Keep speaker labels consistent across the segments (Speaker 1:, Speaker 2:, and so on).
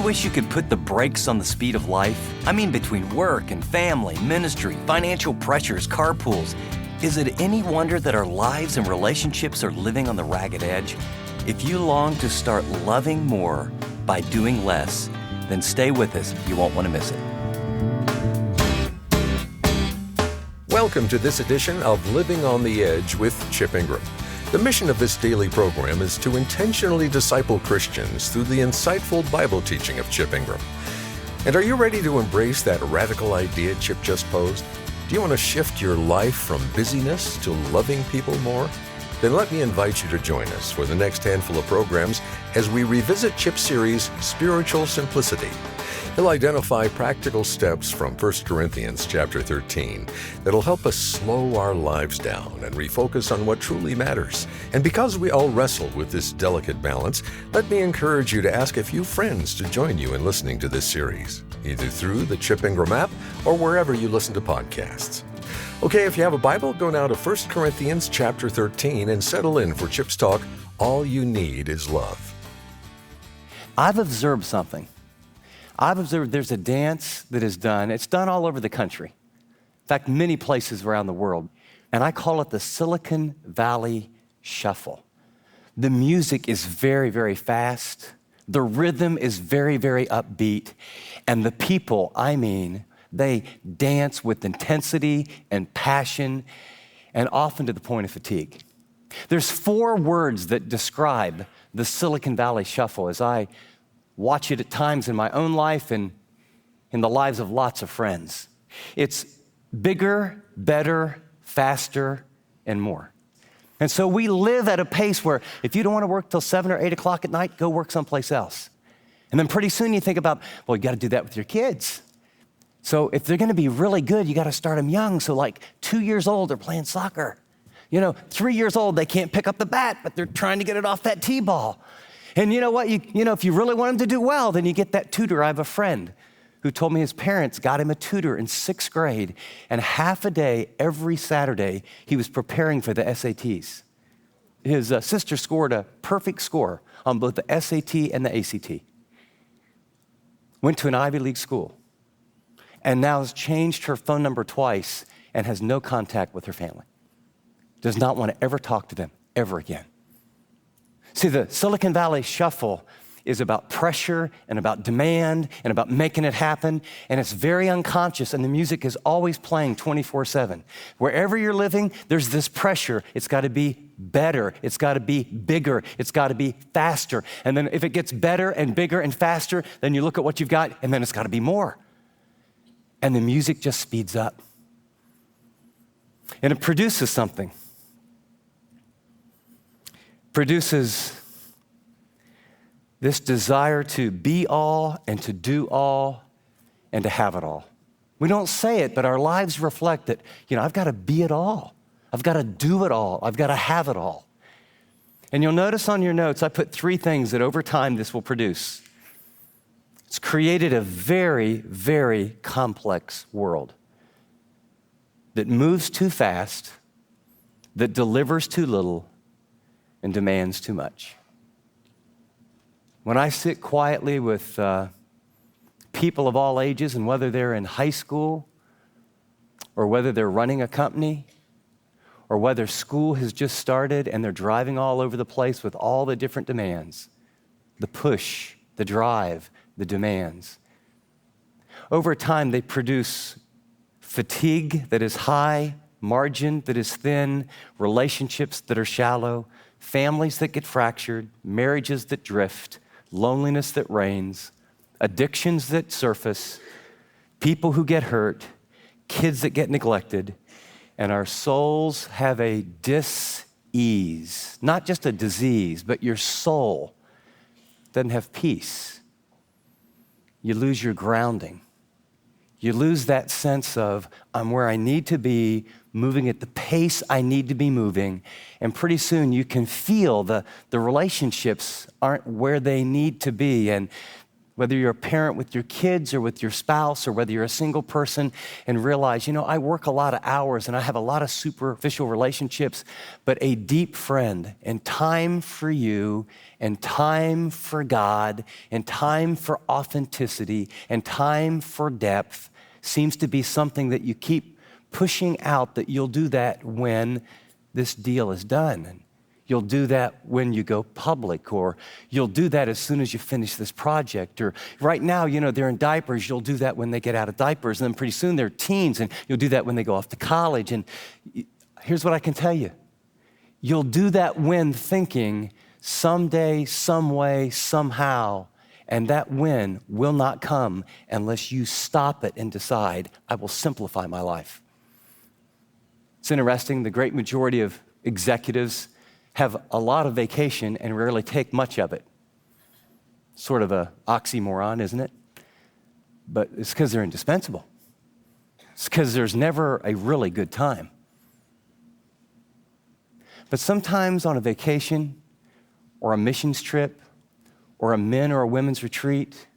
Speaker 1: wish you could put the brakes on the speed of life? I mean, between work and family, ministry, financial pressures, carpools. Is it any wonder that our lives and relationships are living on the ragged edge? If you long to start loving more by doing less, then stay with us. You won't want to miss it.
Speaker 2: Welcome to this edition of Living on the Edge with Chip Ingram. The mission of this daily program is to intentionally disciple Christians through the insightful Bible teaching of Chip Ingram. And are you ready to embrace that radical idea Chip just posed? Do you want to shift your life from busyness to loving people more? Then let me invite you to join us for the next handful of programs as we revisit Chip's series, Spiritual Simplicity. He'll identify practical steps from 1 Corinthians chapter 13 that'll help us slow our lives down and refocus on what truly matters. And because we all wrestle with this delicate balance, let me encourage you to ask a few friends to join you in listening to this series, either through the Chip Ingram app or wherever you listen to podcasts. Okay, if you have a Bible, go now to 1 Corinthians chapter 13 and settle in for Chip's talk, All You Need Is Love.
Speaker 1: I've observed something. I've observed there's a dance that is done. It's done all over the country. In fact, many places around the world. And I call it the Silicon Valley Shuffle. The music is very, very fast. The rhythm is very, very upbeat. And the people, they dance with intensity and passion, and often to the point of fatigue. There's 4 words that describe the Silicon Valley Shuffle as I watch it at times in my own life and in the lives of lots of friends. It's bigger, better, faster, and more. And so we live at a pace where if you don't want to work till 7 or 8 o'clock at night, go work someplace else. And then pretty soon you think about, well, you got to do that with your kids. So if they're going to be really good, you got to start them young. So like 2 years old, they're playing soccer. 3 years old, they can't pick up the bat, but they're trying to get it off that T-ball. And you know what? If you really want them to do well, then you get that tutor. I have a friend who told me his parents got him a tutor in 6th grade, and half a day every Saturday, he was preparing for the SATs. His sister scored a perfect score on both the SAT and the ACT. Went to an Ivy League school, and now has changed her phone number twice and has no contact with her family. Does not want to ever talk to them ever again. See, the Silicon Valley Shuffle is about pressure and about demand and about making it happen, and it's very unconscious, and the music is always playing 24/7. Wherever you're living, there's this pressure. It's got to be better. It's got to be bigger. It's got to be faster. And then if it gets better and bigger and faster, then you look at what you've got, and then it's got to be more. And the music just speeds up. And it produces something. Produces this desire to be all and to do all and to have it all. We don't say it, but our lives reflect that, I've got to be it all. I've got to do it all. I've got to have it all. And you'll notice on your notes, I put 3 things that over time this will produce. It's created a very, very complex world that moves too fast, that delivers too little, and demands too much. When I sit quietly with people of all ages, and whether they're in high school or whether they're running a company or whether school has just started and they're driving all over the place with all the different demands, the push, the drive, the demands. Over time, they produce fatigue that is high, margin that is thin, relationships that are shallow, families that get fractured, marriages that drift, loneliness that reigns, addictions that surface, people who get hurt, kids that get neglected, and our souls have a dis-ease, not just a disease, but your soul doesn't have peace. You lose your grounding. You lose that sense of, I'm where I need to be, moving at the pace I need to be moving, and pretty soon you can feel the relationships aren't where they need to be, and whether you're a parent with your kids or with your spouse, or whether you're a single person and realize, I work a lot of hours and I have a lot of superficial relationships, but a deep friend and time for you and time for God and time for authenticity and time for depth seems to be something that you keep pushing out, that you'll do that when this deal is done. You'll do that when you go public, or you'll do that as soon as you finish this project. Or right now, they're in diapers. You'll do that when they get out of diapers. And then pretty soon they're teens, and you'll do that when they go off to college. And here's what I can tell you. You'll do that when thinking someday, some way, somehow, and that when will not come unless you stop it and decide, I will simplify my life. It's interesting, the great majority of executives have a lot of vacation and rarely take much of it. Sort of a oxymoron, isn't it? But it's because they're indispensable. It's because there's never a really good time. But sometimes on a vacation or a missions trip or a men or a women's retreat,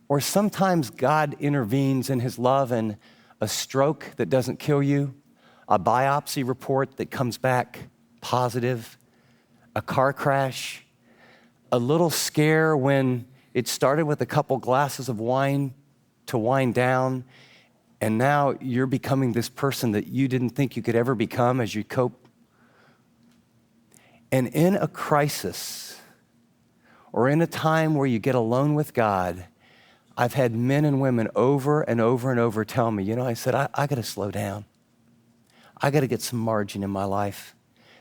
Speaker 1: or sometimes God intervenes in his love and a stroke that doesn't kill you, a biopsy report that comes back positive, a car crash, a little scare when it started with a couple glasses of wine to wind down, and now you're becoming this person that you didn't think you could ever become as you cope. And in a crisis, or in a time where you get alone with God, I've had men and women over and over and over tell me, I said, I got to slow down. I got to get some margin in my life.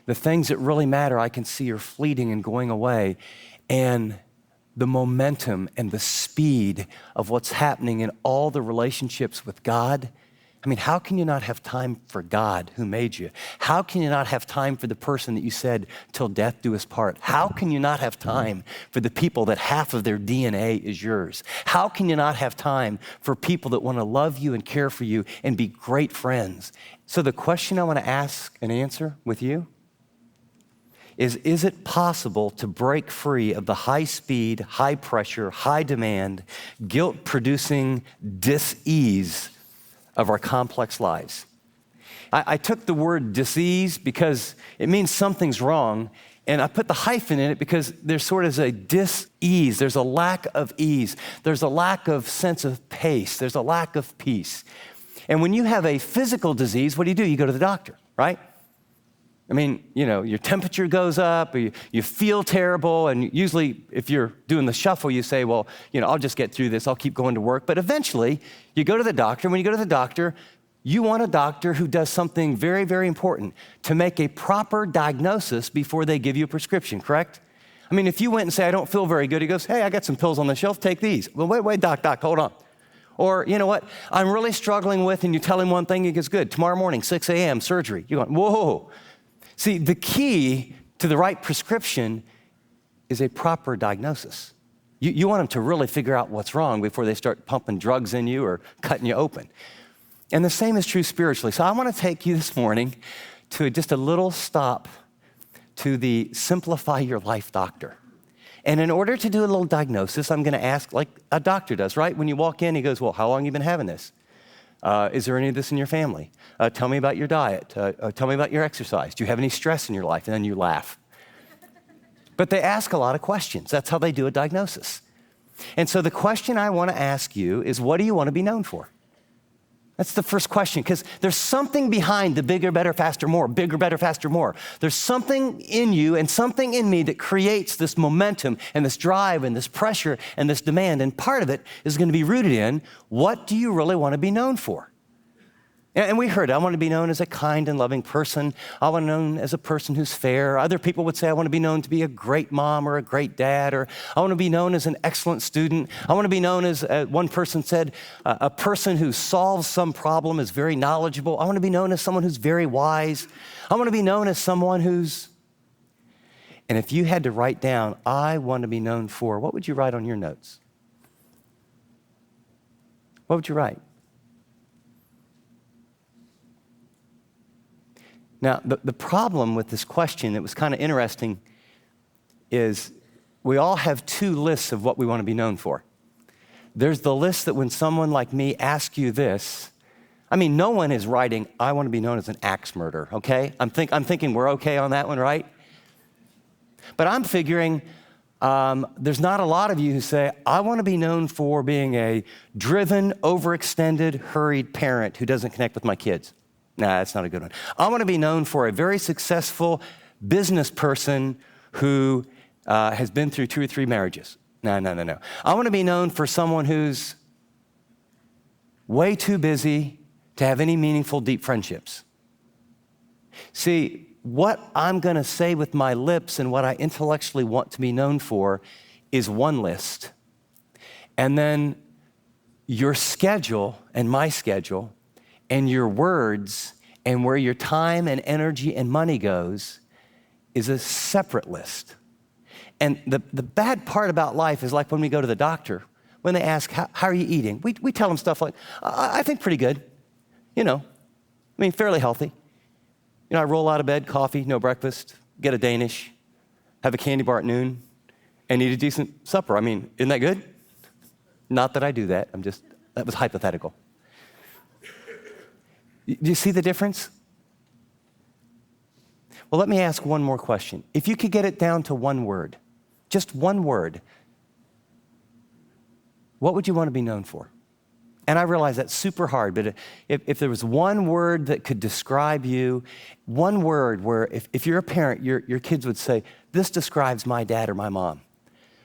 Speaker 1: The things that really matter, I can see are fleeting and going away. And the momentum and the speed of what's happening in all the relationships with God, how can you not have time for God who made you? How can you not have time for the person that you said, till death do us part? How can you not have time for the people that half of their DNA is yours? How can you not have time for people that want to love you and care for you and be great friends? So the question I want to ask and answer with you is it possible to break free of the high speed, high pressure, high demand, guilt-producing dis-ease of our complex lives? I took the word dis-ease because it means something's wrong, and I put the hyphen in it because there's sort of a dis-ease. There's a lack of ease. There's a lack of sense of pace. There's a lack of peace. And when you have a physical disease, what do? You go to the doctor, right? Your temperature goes up, or you feel terrible, and usually if you're doing the shuffle, you say, well, I'll just get through this, I'll keep going to work. But eventually, you go to the doctor. When you go to the doctor, you want a doctor who does something very, very important, to make a proper diagnosis before they give you a prescription, correct? If you went and say, I don't feel very good, he goes, hey, I got some pills on the shelf, take these. Well, wait, doc, hold on. Or, you know what, I'm really struggling with, and you tell him one thing, he goes, good, tomorrow morning, 6 a.m., surgery. You're going, whoa. See, the key to the right prescription is a proper diagnosis. You want them to really figure out what's wrong before they start pumping drugs in you or cutting you open. And the same is true spiritually. So I want to take you this morning to just a little stop to the Simplify Your Life doctor. And in order to do a little diagnosis, I'm going to ask like a doctor does, right? When you walk in, he goes, well, how long have you been having this? Is there any of this in your family? Tell me about your diet. Tell me about your exercise. Do you have any stress in your life? And then you laugh. But they ask a lot of questions. That's how they do a diagnosis. And so the question I want to ask you is, what do you want to be known for? That's the first question, because there's something behind the bigger, better, faster, more, bigger, better, faster, more. There's something in you and something in me that creates this momentum and this drive and this pressure and this demand. And part of it is going to be rooted in, what do you really want to be known for? And we heard, I want to be known as a kind and loving person. I want to be known as a person who's fair. Other people would say, I want to be known to be a great mom or a great dad, or I want to be known as an excellent student. I want to be known as, one person said, a person who solves some problem, is very knowledgeable. I want to be known as someone who's very wise. I want to be known as someone who's, and if you had to write down, I want to be known for, what would you write on your notes? What would you write? Now, the problem with this question that was kind of interesting is we all have two lists of what we want to be known for. There's the list that when someone like me asks you this, I mean, no one is writing, I want to be known as an axe murderer, okay? I'm thinking we're okay on that one, right? But I'm figuring there's not a lot of you who say, I want to be known for being a driven, overextended, hurried parent who doesn't connect with my kids. Nah, that's not a good one. I want to be known for a very successful business person who has been through 2 or 3 marriages. No. I want to be known for someone who's way too busy to have any meaningful, deep friendships. See, what I'm going to say with my lips and what I intellectually want to be known for is one list. And then your schedule and my schedule and your words and where your time and energy and money goes is a separate list. And the bad part about life is like when we go to the doctor, when they ask, how are you eating? We tell them stuff like, I think pretty good. Fairly healthy. I roll out of bed, coffee, no breakfast, get a Danish, have a candy bar at noon, and eat a decent supper. Isn't that good? Not that I do that. That was hypothetical. Do you see the difference? Well, let me ask one more question. If you could get it down to one word, just one word, what would you want to be known for? And I realize that's super hard, but if there was one word that could describe you, one word where if you're a parent, your kids would say, this describes my dad or my mom.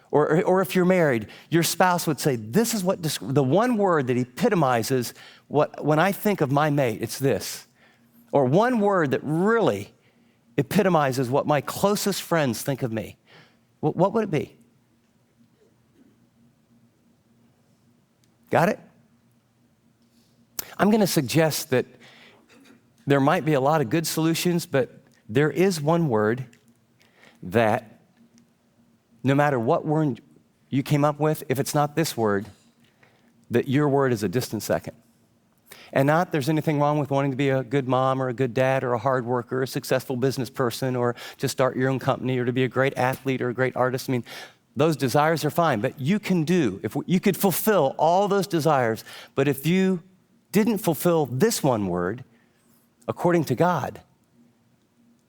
Speaker 1: Or if you're married, your spouse would say, this is what, the one word that epitomizes when I think of my mate, it's this. Or one word that really epitomizes what my closest friends think of me. What would it be? Got it? I'm going to suggest that there might be a lot of good solutions, but there is one word that no matter what word you came up with, if it's not this word, that your word is a distant second. And not there's anything wrong with wanting to be a good mom or a good dad or a hard worker, a successful business person, or to start your own company or to be a great athlete or a great artist. Those desires are fine, but you could fulfill all those desires, but if you didn't fulfill this one word, according to God,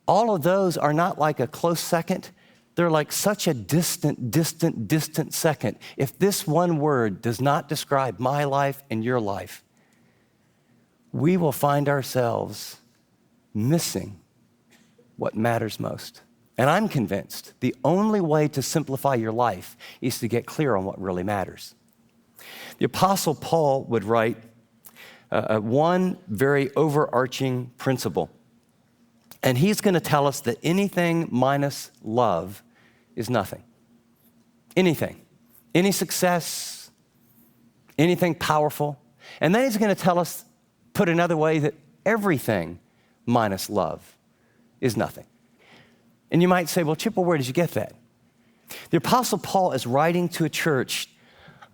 Speaker 1: all of those are not like a close second. They're like such a distant second. If this one word does not describe my life and your life, we will find ourselves missing what matters most. And I'm convinced the only way to simplify your life is to get clear on what really matters. The Apostle Paul would write one very overarching principle. And he's going to tell us that anything minus love is nothing. Anything. Any success, anything powerful. And then he's going to tell us, put another way, that everything minus love is nothing. And you might say, well, Chip, where did you get that? The Apostle Paul is writing to a church.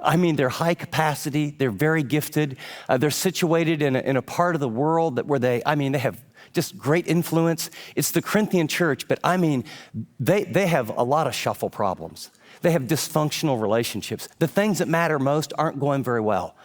Speaker 1: They're high capacity, they're very gifted, they're situated in a part of the world where they have just great influence. It's the Corinthian church, but they have a lot of shuffle problems. They have dysfunctional relationships. The things that matter most aren't going very well.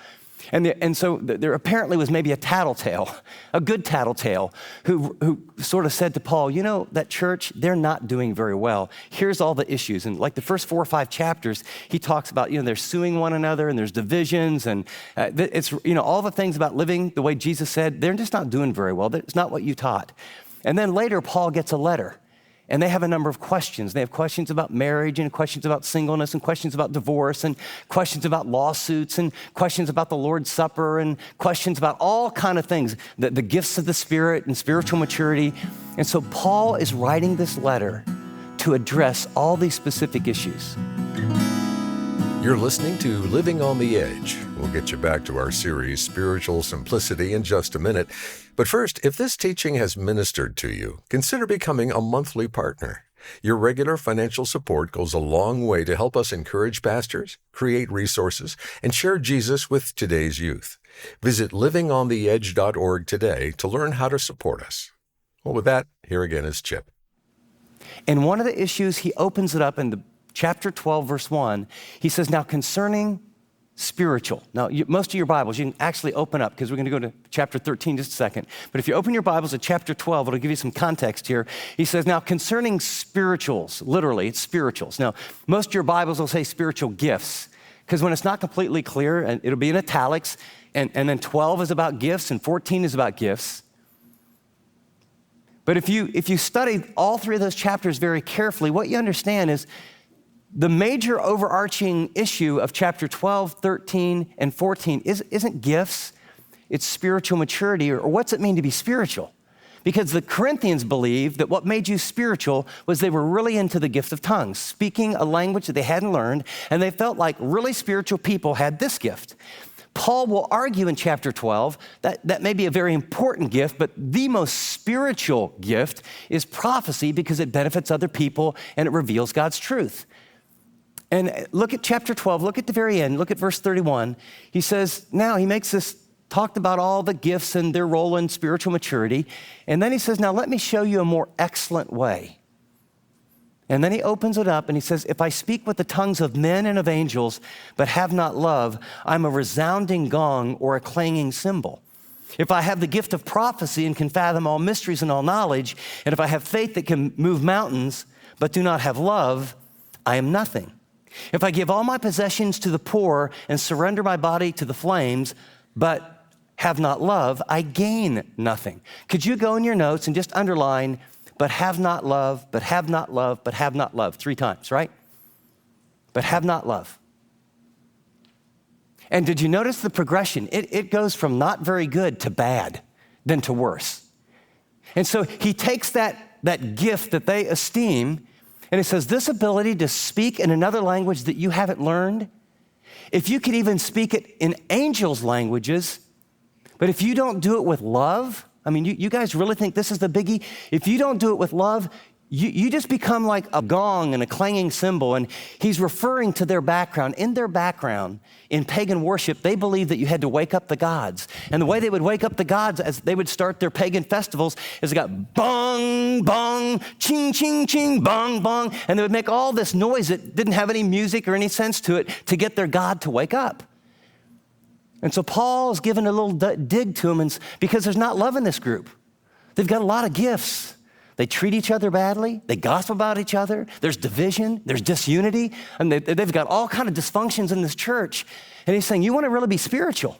Speaker 1: And so there apparently was maybe a tattletale, a good tattletale, who sort of said to Paul, that church, they're not doing very well. Here's all the issues. And like the first 4 or 5 chapters, he talks about, they're suing one another and there's divisions and it's, all the things about living the way Jesus said, they're just not doing very well. It's not what you taught. And then later, Paul gets a letter. And they have a number of questions. They have questions about marriage and questions about singleness and questions about divorce and questions about lawsuits and questions about the Lord's Supper and questions about all kind of things, the gifts of the Spirit and spiritual maturity. And so Paul is writing this letter to address all these specific issues.
Speaker 2: You're listening to Living on the Edge. We'll get you back to our series, Spiritual Simplicity, in just a minute. But first, if this teaching has ministered to you, consider becoming a monthly partner. Your regular financial support goes a long way to help us encourage pastors, create resources, and share Jesus with today's youth. Visit livingontheedge.org today to learn how to support us. Well, with that, here again is Chip.
Speaker 1: And one of the issues, he opens it up in the chapter 12, verse 1, he says, now concerning spiritual. Now, most of your Bibles, you can actually open up because we're going to go to chapter 13 in just a second. But if you open your Bibles at chapter 12, it'll give you some context here. He says, now concerning spirituals, literally, it's spirituals. Now, most of your Bibles will say spiritual gifts because when it's not completely clear, and it'll be in italics, and then 12 is about gifts and 14 is about gifts. But if you study all three of those chapters very carefully, what you understand is the major overarching issue of chapter 12, 13, and 14 isn't gifts, it's spiritual maturity, or what's it mean to be spiritual? Because the Corinthians believed that what made you spiritual was they were really into the gift of tongues, speaking a language that they hadn't learned, and they felt like really spiritual people had this gift. Paul will argue in chapter 12 that may be a very important gift, but the most spiritual gift is prophecy because it benefits other people and it reveals God's truth. And look at chapter 12, look at the very end, look at verse 31. He says, now he makes this, talked about all the gifts and their role in spiritual maturity. And then he says, now let me show you a more excellent way. And then he opens it up and he says, if I speak with the tongues of men and of angels, but have not love, I'm a resounding gong or a clanging cymbal. If I have the gift of prophecy and can fathom all mysteries and all knowledge, and if I have faith that can move mountains, but do not have love, I am nothing. If I give all my possessions to the poor and surrender my body to the flames, but have not love, I gain nothing. Could you go in your notes and just underline, but have not love, but have not love, but have not love, 3 times, right? But have not love. And did you notice the progression? It goes from not very good to bad, then to worse. And so he takes that gift that they esteem, and it says, this ability to speak in another language that you haven't learned, if you could even speak it in angels' languages, but if you don't do it with love, I mean, you guys really think this is the biggie? If you don't do it with love, you just become like a gong and a clanging cymbal. And he's referring to their background. In their background, in pagan worship, they believed that you had to wake up the gods. And the way they would wake up the gods as they would start their pagan festivals is they got bong, bong, ching, ching, ching, bong, bong. And they would make all this noise that didn't have any music or any sense to it to get their God to wake up. And so Paul's given a little dig to them because there's not love in this group. They've got a lot of gifts. They treat each other badly. They gossip about each other. There's division. There's disunity. And they've got all kind of dysfunctions in this church. And he's saying, you want to really be spiritual.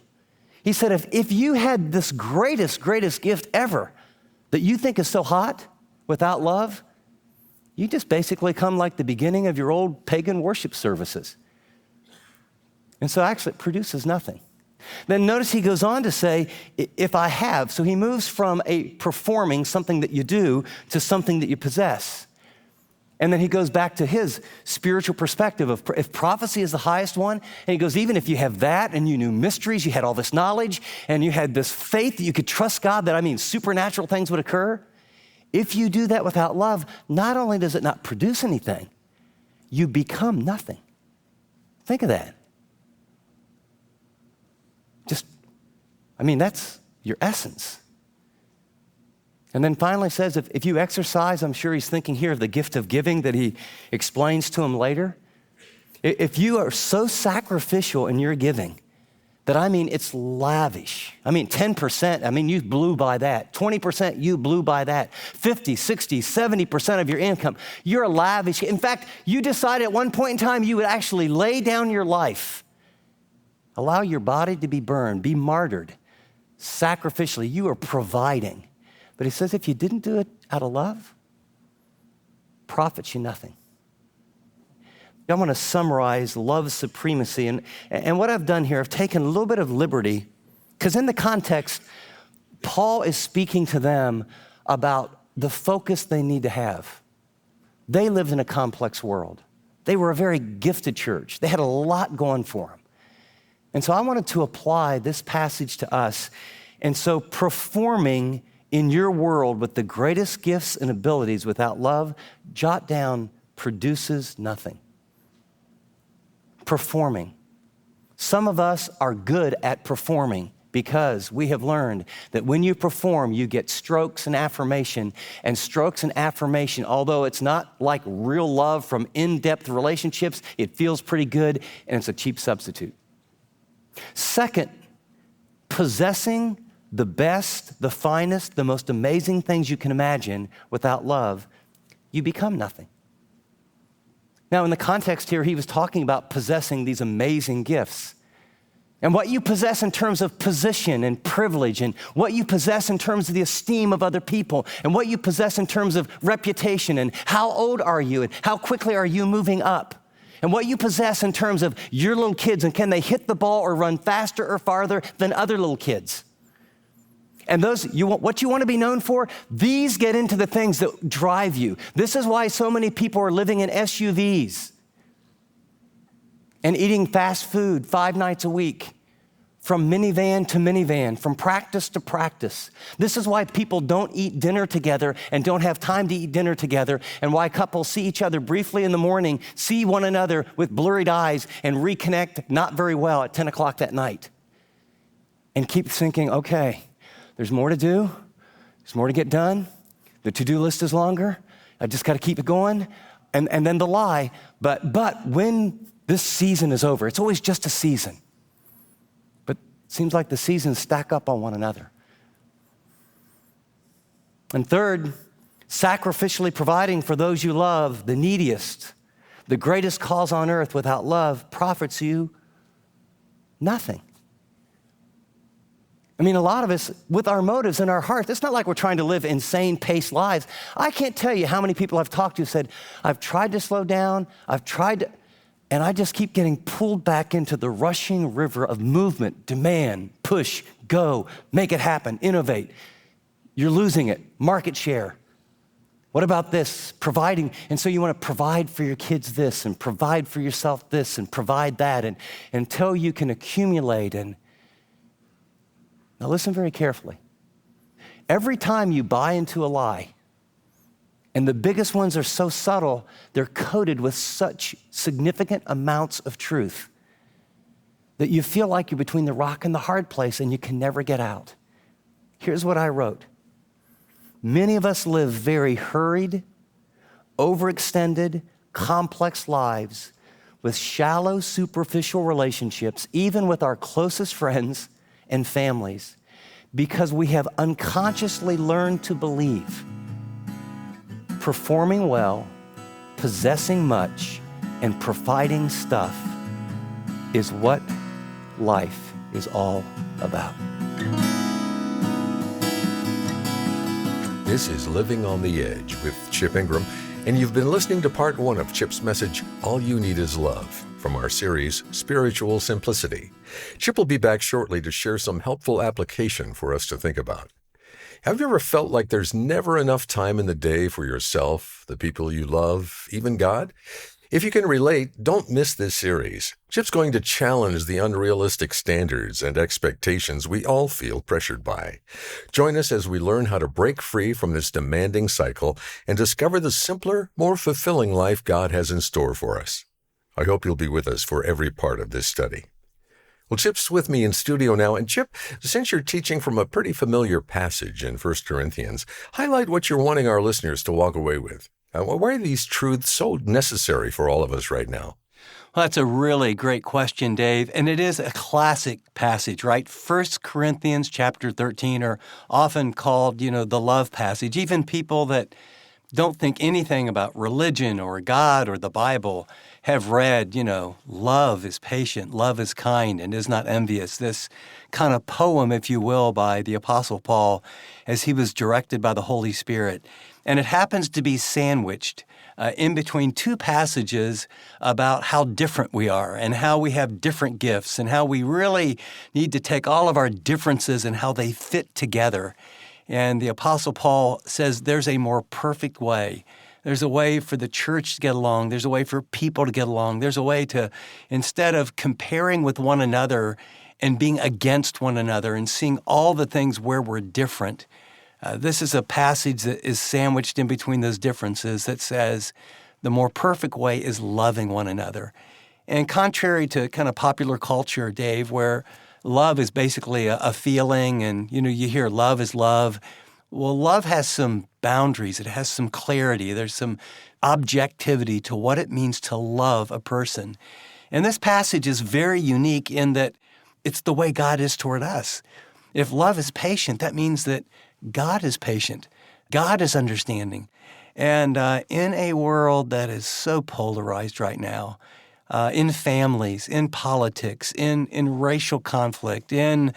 Speaker 1: He said, if you had this greatest gift ever that you think is so hot without love, you just basically come like the beginning of your old pagan worship services. And so actually it produces nothing. Then notice he goes on to say, if I have, so he moves from a performing, something that you do, to something that you possess. And then he goes back to his spiritual perspective of if prophecy is the highest one, and he goes, even if you have that and you knew mysteries, you had all this knowledge, and you had this faith that you could trust God, that supernatural things would occur. If you do that without love, not only does it not produce anything, you become nothing. Think of that. That's your essence. And then finally says, if you exercise, I'm sure he's thinking here of the gift of giving that he explains to him later. If you are so sacrificial in your giving that, it's lavish. 10%, you blew by that. 20%, you blew by that. 50, 60, 70% of your income, you're lavish. In fact, you decided at one point in time you would actually lay down your life. Allow your body to be burned, be martyred. Sacrificially, you are providing. But he says if you didn't do it out of love, profits you nothing. I want to summarize love's supremacy. And what I've done here, I've taken a little bit of liberty, because in the context, Paul is speaking to them about the focus they need to have. They lived in a complex world. They were a very gifted church. They had a lot going for them. And so I wanted to apply this passage to us. And so performing in your world with the greatest gifts and abilities without love, jot down, produces nothing. Performing. Some of us are good at performing because we have learned that when you perform, you get strokes and affirmation. And strokes and affirmation, although it's not like real love from in-depth relationships, it feels pretty good and it's a cheap substitute. Second, possessing the best, the finest, the most amazing things you can imagine without love, you become nothing. Now, in the context here, he was talking about possessing these amazing gifts. And what you possess in terms of position and privilege, and what you possess in terms of the esteem of other people, and what you possess in terms of reputation, and how old are you, and how quickly are you moving up, and what you possess in terms of your little kids, and can they hit the ball or run faster or farther than other little kids. And what you want to be known for, these get into the things that drive you. This is why so many people are living in SUVs and eating fast food 5 nights a week, from minivan to minivan, from practice to practice. This is why people don't eat dinner together and don't have time to eat dinner together, and why couples see each other briefly in the morning, see one another with blurred eyes, and reconnect not very well at 10 o'clock that night. And keep thinking, okay, there's more to do, there's more to get done, the to-do list is longer, I just gotta keep it going, and then the lie, but when this season is over, it's always just a season, but it seems like the seasons stack up on one another. And third, sacrificially providing for those you love, the neediest, the greatest cause on earth without love profits you nothing. I mean, a lot of us, with our motives in our hearts, it's not like we're trying to live insane paced lives. I can't tell you how many people I've talked to said, I've tried to slow down, and I just keep getting pulled back into the rushing river of movement, demand, push, go, make it happen, innovate. You're losing it, market share. What about this? Providing, and so you want to provide for your kids this, and provide for yourself this, and provide that, and until you can accumulate. And now listen very carefully. Every time you buy into a lie, and the biggest ones are so subtle, they're coated with such significant amounts of truth that you feel like you're between the rock and the hard place and you can never get out. Here's what I wrote. Many of us live very hurried, overextended, complex lives with shallow, superficial relationships, even with our closest friends and families, because we have unconsciously learned to believe performing well, possessing much, and providing stuff is what life is all about.
Speaker 2: This is Living on the Edge with Chip Ingram, and you've been listening to part 1 of Chip's message, All You Need Is Love, from our series, Spiritual Simplicity. Chip will be back shortly to share some helpful application for us to think about. Have you ever felt like there's never enough time in the day for yourself, the people you love, even God? If you can relate, don't miss this series. Chip's going to challenge the unrealistic standards and expectations we all feel pressured by. Join us as we learn how to break free from this demanding cycle and discover the simpler, more fulfilling life God has in store for us. I hope you'll be with us for every part of this study. Well, Chip's with me in studio now. And Chip, since you're teaching from a pretty familiar passage in 1 Corinthians, highlight what you're wanting our listeners to walk away with. Why are these truths so necessary for all of us right now?
Speaker 3: Well, that's a really great question, Dave, and it is a classic passage, right? 1 Corinthians chapter 13 are often called, the love passage. Even people that don't think anything about religion or God or the Bible have read, love is patient, love is kind, and is not envious. This kind of poem, if you will, by the Apostle Paul as he was directed by the Holy Spirit. And it happens to be sandwiched in between 2 passages about how different we are and how we have different gifts and how we really need to take all of our differences and how they fit together. And the Apostle Paul says there's a more perfect way. There's a way for the church to get along. There's a way for people to get along. There's a way to, instead of comparing with one another and being against one another and seeing all the things where we're different, this is a passage that is sandwiched in between those differences that says the more perfect way is loving one another. And contrary to kind of popular culture, Dave, where love is basically a feeling and, you hear love is love. Well, love has some boundaries. It has some clarity. There's some objectivity to what it means to love a person. And this passage is very unique in that it's the way God is toward us. If love is patient, that means that God is patient. God is understanding. And in a world that is so polarized right now, in families, in politics, in racial conflict, in,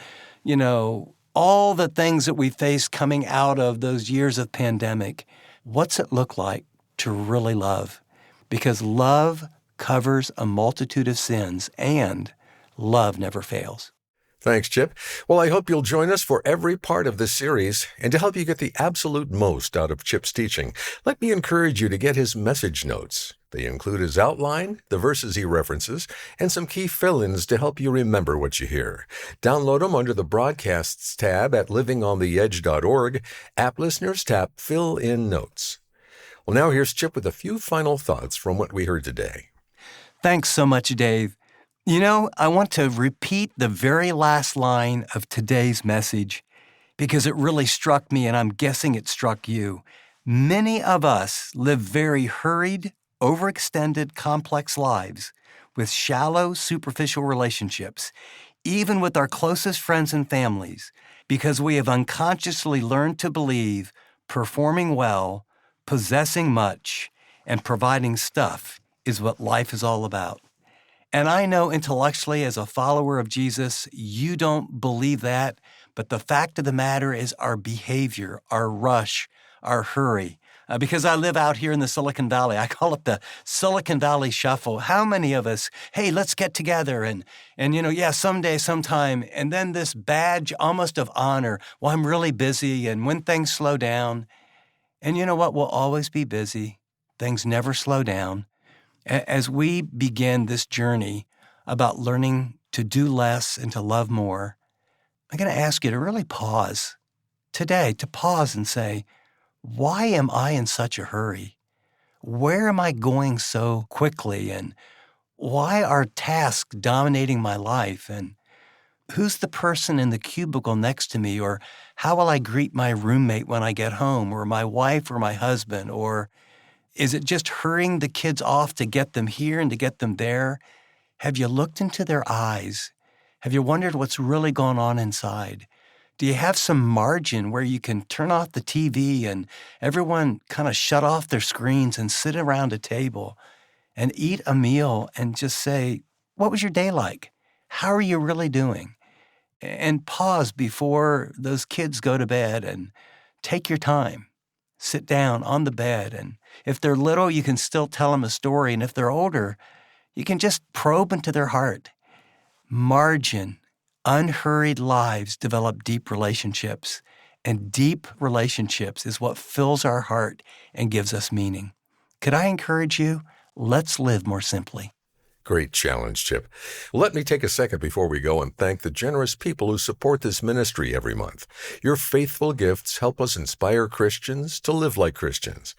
Speaker 3: all the things that we face coming out of those years of pandemic, what's it look like to really love? Because love covers a multitude of sins, and love never fails.
Speaker 2: Thanks, Chip. Well, I hope you'll join us for every part of this series. And to help you get the absolute most out of Chip's teaching, let me encourage you to get his message notes. They include his outline, the verses he references, and some key fill-ins to help you remember what you hear. Download them under the Broadcasts tab at livingontheedge.org. App Listeners tap Fill in Notes. Well, now here's Chip with a few final thoughts from what we heard today.
Speaker 3: Thanks so much, Dave. I want to repeat the very last line of today's message because it really struck me, and I'm guessing it struck you. Many of us live very hurried, overextended, complex lives with shallow, superficial relationships, even with our closest friends and families, because we have unconsciously learned to believe performing well, possessing much, and providing stuff is what life is all about. And I know intellectually, as a follower of Jesus, you don't believe that, but the fact of the matter is our behavior, our rush, our hurry. Because I live out here in the Silicon Valley, I call it the Silicon Valley Shuffle. How many of us, hey, let's get together and someday, sometime, and then this badge almost of honor, well, I'm really busy, and when things slow down, and you know what, we'll always be busy. Things never slow down. As we begin this journey about learning to do less and to love more, I'm going to ask you to really pause today, to pause and say, why am I in such a hurry? Where am I going so quickly? And why are tasks dominating my life? And who's the person in the cubicle next to me? Or how will I greet my roommate when I get home? Or my wife or my husband? Or is it just hurrying the kids off to get them here and to get them there? Have you looked into their eyes? Have you wondered what's really going on inside? Do you have some margin where you can turn off the TV and everyone kind of shut off their screens and sit around a table and eat a meal and just say, what was your day like? How are you really doing? And pause before those kids go to bed and take your time. Sit down on the bed, and if they're little, you can still tell them a story, and if they're older, you can just probe into their heart. Margin, unhurried lives develop deep relationships, and deep relationships is what fills our heart and gives us meaning. Could I encourage you? Let's live more simply.
Speaker 2: Great challenge, Chip. Let me take a second before we go and thank the generous people who support this ministry every month. Your faithful gifts help us inspire Christians to live like Christians.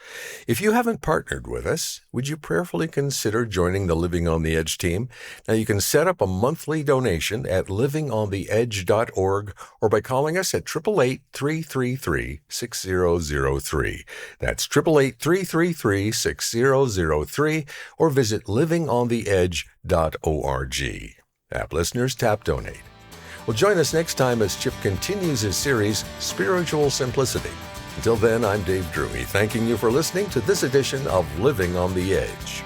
Speaker 2: If you haven't partnered with us, would you prayerfully consider joining the Living on the Edge team? Now, you can set up a monthly donation at livingontheedge.org or by calling us at 888-333-6003. That's 888-333-6003, or visit livingontheedge.org. App listeners, tap donate. Well, join us next time as Chip continues his series, Spiritual Simplicity. Until then, I'm Dave Drury, thanking you for listening to this edition of Living on the Edge.